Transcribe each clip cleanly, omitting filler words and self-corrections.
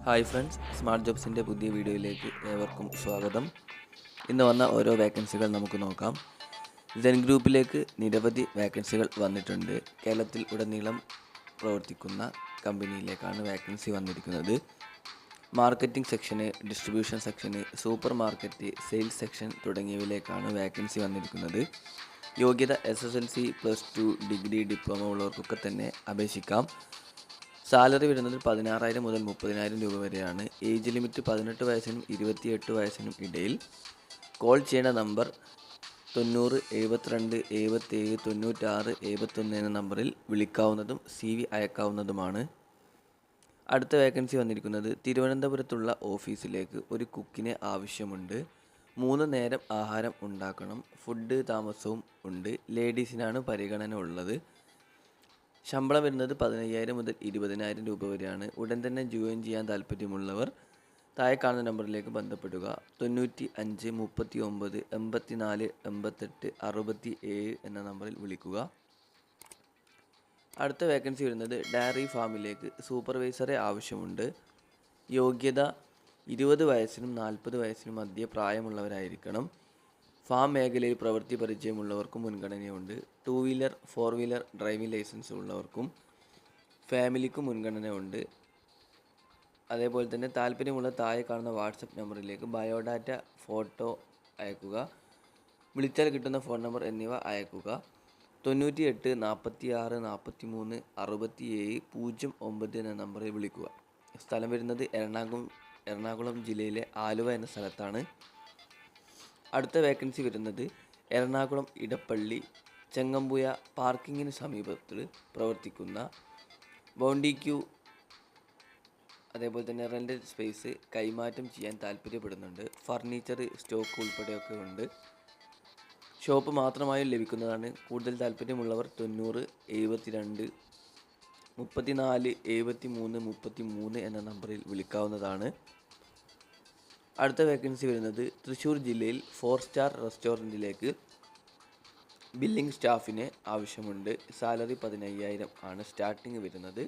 Hi friends, smart ജോബ്സിൻ്റെ പുതിയ വീഡിയോയിലേക്ക് ഏവർക്കും സ്വാഗതം. ഇന്ന് വന്ന ഓരോ വേക്കൻസികൾ നമുക്ക് നോക്കാം. സെൻ ഗ്രൂപ്പിലേക്ക് നിരവധി വേക്കൻസികൾ വന്നിട്ടുണ്ട്. കേരളത്തിൽ ഉടനീളം പ്രവർത്തിക്കുന്ന കമ്പനിയിലേക്കാണ് വേക്കൻസി വന്നിരിക്കുന്നത്. മാർക്കറ്റിംഗ് സെക്ഷന്, ഡിസ്ട്രിബ്യൂഷൻ സെക്ഷന്, സൂപ്പർ മാർക്കറ്റ്, സെയിൽസ് സെക്ഷൻ തുടങ്ങിയവയിലേക്കാണ് വേക്കൻസി വന്നിരിക്കുന്നത്. യോഗ്യത SSLC, +2, ഡിഗ്രി, ഡിപ്ലോമ ഉള്ളവർക്കൊക്കെ തന്നെ അപേക്ഷിക്കാം. സാലറി വരുന്നത് 16,000 മുതൽ 30,000 രൂപ വരെയാണ്. ഏജ് ലിമിറ്റ് 18 വയസ്സിനും 28 വയസ്സിനും ഇടയിൽ. കോൾ ചെയ്യേണ്ട നമ്പർ 90 72 77 96 71 എന്ന നമ്പറിൽ വിളിക്കാവുന്നതും CV അയക്കാവുന്നതുമാണ്. അടുത്ത വേക്കൻസി വന്നിരിക്കുന്നത് തിരുവനന്തപുരത്തുള്ള ഓഫീസിലേക്ക് ഒരു കുക്കിനെ ആവശ്യമുണ്ട്. 3 നേരം ആഹാരം ഉണ്ടാക്കണം. ഫുഡ് താമസവും ഉണ്ട്. ലേഡീസിനാണ് പരിഗണന ഉള്ളത്. ശമ്പളം വരുന്നത് 15,000 മുതൽ 20,000 രൂപ വരെയാണ്. ഉടൻ തന്നെ ജോയിൻ ചെയ്യാൻ താല്പര്യമുള്ളവർ താഴെ കാണുന്ന നമ്പറിലേക്ക് ബന്ധപ്പെടുക. 95 39 84 88 67 എന്ന നമ്പറിൽ വിളിക്കുക. അടുത്ത വേക്കൻസി വരുന്നത് ഡയറി ഫാമിലേക്ക് സൂപ്പർവൈസറെ ആവശ്യമുണ്ട്. യോഗ്യത 20 വയസ്സിനും 40 വയസ്സിനും മധ്യ പ്രായമുള്ളവരായിരിക്കണം. ഫാം മേഖലയിൽ പ്രവൃത്തി പരിചയമുള്ളവർക്കും മുൻഗണനയുണ്ട്. 2 വീലർ 4 വീലർ ഡ്രൈവിംഗ് ലൈസൻസ് ഉള്ളവർക്കും ഫാമിലിക്കും മുൻഗണന ഉണ്ട്. അതേപോലെ തന്നെ താല്പര്യമുള്ള താഴെ കാണുന്ന വാട്സപ്പ് നമ്പറിലേക്ക് ബയോഡാറ്റ, ഫോട്ടോ അയക്കുക. വിളിച്ചാൽ കിട്ടുന്ന ഫോൺ നമ്പർ എന്നിവ അയക്കുക. 98 46 43 67 09 എന്ന നമ്പറിൽ വിളിക്കുക. സ്ഥലം വരുന്നത് എറണാകുളം ജില്ലയിലെ ആലുവ എന്ന സ്ഥലത്താണ്. അടുത്ത വേക്കൻസി വരുന്നത് എറണാകുളം ഇടപ്പള്ളി ചെങ്ങമ്പുയ പാർക്കിങ്ങിന് സമീപത്തിൽ പ്രവർത്തിക്കുന്ന ബോണ്ടിക്യൂ, അതേപോലെ തന്നെ റെൻ്റൽ സ്പേസ് കൈമാറ്റം ചെയ്യാൻ താല്പര്യപ്പെടുന്നുണ്ട്. ഫർണിച്ചർ സ്റ്റോക്ക് ഉൾപ്പെടെയൊക്കെ ഉണ്ട്. ഷോപ്പ് മാത്രമായും ലഭിക്കുന്നതാണ്. കൂടുതൽ താല്പര്യമുള്ളവർ 90 72 34 73 33 എന്ന നമ്പറിൽ വിളിക്കാവുന്നതാണ്. അടുത്ത വേക്കൻസി വരുന്നത് തൃശ്ശൂർ ജില്ലയിൽ 4 സ്റ്റാർ റെസ്റ്റോറൻറ്റിലേക്ക് ബില്ലിംഗ് സ്റ്റാഫിനെ ആവശ്യമുണ്ട്. സാലറി 15,000 ആണ് സ്റ്റാർട്ടിങ് വരുന്നത്.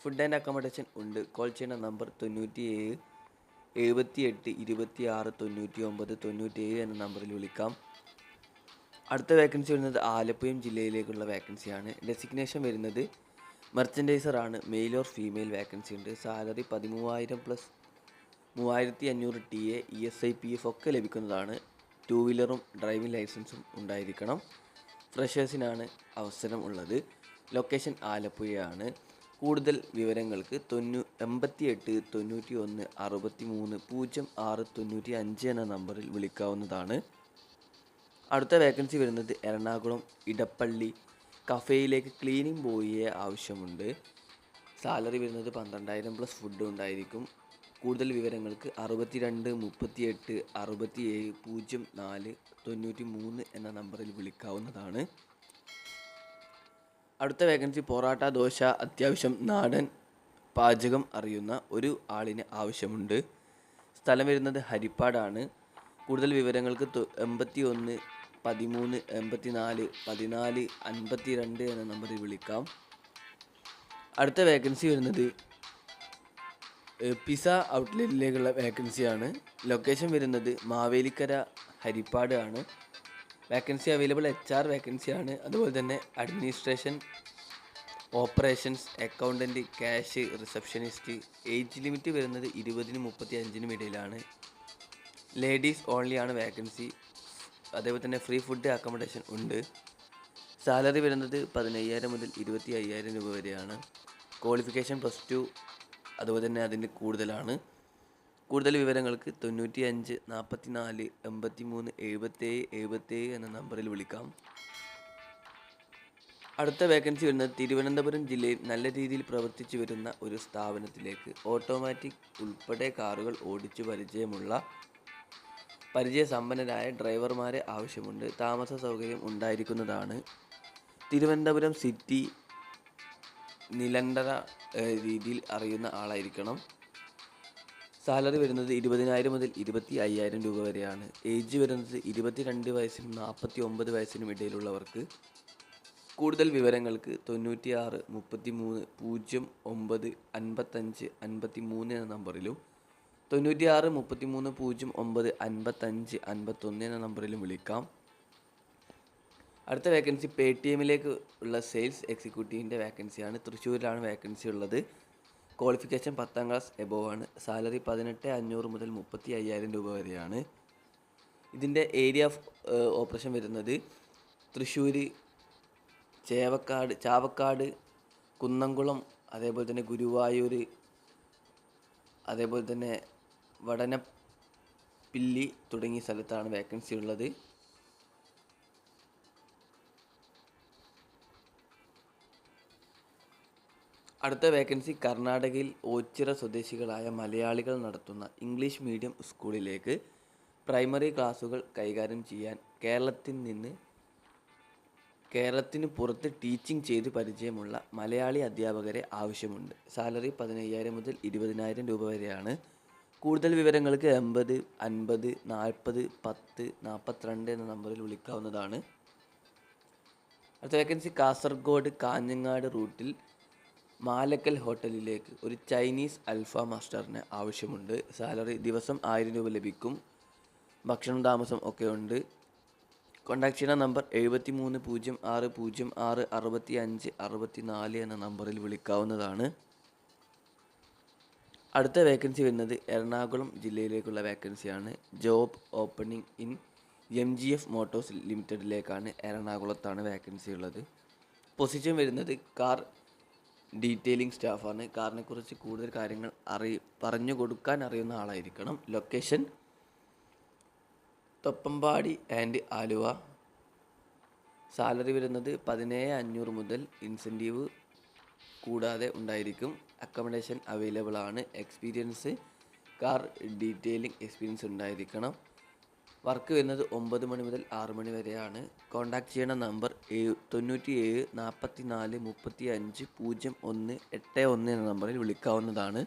ഫുഡ് ആൻഡ് അക്കോമഡേഷൻ ഉണ്ട്. കോൾ ചെയ്യുന്ന നമ്പർ 97 78 26 99 97 എന്ന നമ്പറിൽ വിളിക്കാം. അടുത്ത വേക്കൻസി വരുന്നത് ആലപ്പുഴ ജില്ലയിലേക്കുള്ള വേക്കൻസിയാണ്. ഡെസിഗ്നേഷൻ വരുന്നത് മെർച്ചൻഡൈസർ ആണ്. മെയിൽ ഓർ ഫീമെയിൽ വേക്കൻസി ഉണ്ട്. സാലറി 13,000 + 3,500 TA, ESI PF ഒക്കെ ലഭിക്കുന്നതാണ്. 2 വീലറും ഡ്രൈവിംഗ് ലൈസൻസും ഉണ്ടായിരിക്കണം. ഫ്രഷേഴ്സിനാണ് അവസരം ഉള്ളത്. ലൊക്കേഷൻ ആലപ്പുഴയാണ്. കൂടുതൽ വിവരങ്ങൾക്ക് 88 91 63 06 95 എന്ന നമ്പറിൽ വിളിക്കാവുന്നതാണ്. അടുത്ത വേക്കൻസി വരുന്നത് എറണാകുളം ഇടപ്പള്ളി കഫേയിലേക്ക് ക്ലീനിങ് ബോയിയെ ആവശ്യമുണ്ട്. സാലറി വരുന്നത് 12,000 + ഫുഡ് ഉണ്ടായിരിക്കും. കൂടുതൽ വിവരങ്ങൾക്ക് 62 38 67 04 93 എന്ന നമ്പറിൽ വിളിക്കാവുന്നതാണ്. അടുത്ത വേക്കൻസി പൊറാട്ട, ദോശ അത്യാവശ്യം നാടൻ പാചകം അറിയുന്ന ഒരു ആളിന് ആവശ്യമുണ്ട്. സ്ഥലം വരുന്നത് ഹരിപ്പാടാണ്. കൂടുതൽ വിവരങ്ങൾക്ക് 81 13 84 14 52 എന്ന നമ്പറിൽ വിളിക്കാം. അടുത്ത വേക്കൻസി വരുന്നത് പിസ ഔട്ട്ലെറ്റിലേക്കുള്ള വേക്കൻസിയാണ്. ലൊക്കേഷൻ വരുന്നത് മാവേലിക്കര ഹരിപ്പാട് ആണ്. വേക്കൻസി അവൈലബിൾ HR വേക്കൻസിയാണ്. അതുപോലെ തന്നെ administration, operations, accountant, cash, receptionist. Age limit വരുന്നത് 20-നും 35-നും ഇടയിലാണ്. ലേഡീസ് ഓൺലി ആണ് വേക്കൻസി. അതേപോലെ തന്നെ ഫ്രീ ഫുഡ് അക്കോമഡേഷൻ ഉണ്ട്. സാലറി വരുന്നത് 15,000 മുതൽ 25,000 രൂപ വരെയാണ്. ക്വാളിഫിക്കേഷൻ +2 അതുപോലെ തന്നെ അതിൻ്റെ കൂടുതലാണ്. കൂടുതൽ വിവരങ്ങൾക്ക് 95 44 83 77 77 എന്ന നമ്പറിൽ വിളിക്കാം. അടുത്ത വേക്കൻസി വരുന്നത് തിരുവനന്തപുരം ജില്ലയിൽ നല്ല രീതിയിൽ പ്രവർത്തിച്ചു വരുന്ന ഒരു സ്ഥാപനത്തിലേക്ക് ഓട്ടോമാറ്റിക് ഉൾപ്പെടെ കാറുകൾ ഓടിച്ചു പരിചയസമ്പന്നരായ ഡ്രൈവർമാരെ ആവശ്യമുണ്ട്. താമസ സൗകര്യം ഉണ്ടായിരിക്കുന്നതാണ്. തിരുവനന്തപുരം സിറ്റി നിലണ്ടറ രീതിയിൽ അറിയുന്ന ആളായിരിക്കണം. സാലറി വരുന്നത് 20,000 മുതൽ 25,000 രൂപ വരെയാണ്. ഏജ് വരുന്നത് 22 വയസ്സിനും 49 വയസ്സിനും ഇടയിലുള്ളവർക്ക്. കൂടുതൽ വിവരങ്ങൾക്ക് 96 33 09 55 53 എന്ന നമ്പറിലും 96 33 09 55 51 എന്ന നമ്പറിലും വിളിക്കാം. അടുത്ത വേക്കൻസി പേടിഎമ്മിലേക്ക് ഉള്ള സെയിൽസ് എക്സിക്യൂട്ടീവിൻ്റെ വേക്കൻസിയാണ്. തൃശ്ശൂരിലാണ് വേക്കൻസി ഉള്ളത്. ക്വാളിഫിക്കേഷൻ 10ാം ക്ലാസ് എബോവ് ആണ്. സാലറി 18,500 മുതൽ 35,000 രൂപ വരെയാണ്. ഇതിൻ്റെ ഏരിയ ഓഫ് ഓപ്പറേഷൻ വരുന്നത് തൃശ്ശൂർ, ചാവക്കാട്, കുന്നംകുളം, അതേപോലെ തന്നെ ഗുരുവായൂർ, അതേപോലെ തന്നെ വടനപ്പില്ലി തുടങ്ങിയ സ്ഥലത്താണ് വേക്കൻസി ഉള്ളത്. അടുത്ത വേക്കൻസി കർണാടകയിൽ ഓച്ചിറ സ്വദേശികളായ മലയാളികൾ നടത്തുന്ന ഇംഗ്ലീഷ് മീഡിയം സ്കൂളിലേക്ക് പ്രൈമറി ക്ലാസുകൾ കൈകാര്യം ചെയ്യാൻ കേരളത്തിന് പുറത്ത് ടീച്ചിങ് ചെയ്ത് പരിചയമുള്ള മലയാളി അധ്യാപകരെ ആവശ്യമുണ്ട്. സാലറി 15,000 മുതൽ 20,000 രൂപ വരെയാണ്. കൂടുതൽ വിവരങ്ങൾക്ക് 80 50 40 10 42 എന്ന നമ്പറിൽ വിളിക്കാവുന്നതാണ്. അടുത്ത വേക്കൻസി കാസർഗോഡ് കാഞ്ഞങ്ങാട് റൂട്ടിൽ മാലക്കൽ ഹോട്ടലിലേക്ക് ഒരു ചൈനീസ് അൽഫാം മാസ്റ്ററിന് ആവശ്യമുണ്ട്. സാലറി ദിവസം 1000 രൂപ ലഭിക്കും. ഭക്ഷണം താമസം ഒക്കെ ഉണ്ട്. കോൺടാക്ട് ചെയ്യുന്ന നമ്പർ 7306066564 എന്ന നമ്പറിൽ വിളിക്കാവുന്നതാണ്. അടുത്ത വേക്കൻസി വരുന്നത് എറണാകുളം ജില്ലയിലേക്കുള്ള വേക്കൻസിയാണ്. Job opening in MGF motors ലിമിറ്റഡിലേക്കാണ്. എറണാകുളത്താണ് വേക്കൻസി ഉള്ളത്. പൊസിഷൻ വരുന്നത് കാർ ഡീറ്റെയിലിംഗ് സ്റ്റാഫാണ്. കാറിനെ കുറിച്ച് കൂടുതൽ കാര്യങ്ങൾ പറഞ്ഞു കൊടുക്കാൻ അറിയുന്ന ആളായിരിക്കണം. Location Thoppumpady and Aluva. Salary വരുന്നത് 17,500 മുതൽ ഇൻസെൻറ്റീവ് കൂടാതെ ഉണ്ടായിരിക്കും. അക്കോമഡേഷൻ അവൈലബിൾ ആണ്. എക്സ്പീരിയൻസ് കാർ ഡീറ്റെയിലിംഗ് എക്സ്പീരിയൻസ് ഉണ്ടായിരിക്കണം. വർക്ക് വരുന്നത് 9 മണി മുതൽ 6 മണി വരെയാണ്. കോൺടാക്ട് ചെയ്യണ നമ്പർ 97 44 35 01 81 എന്ന നമ്പറിൽ വിളിക്കാവുന്നതാണ്.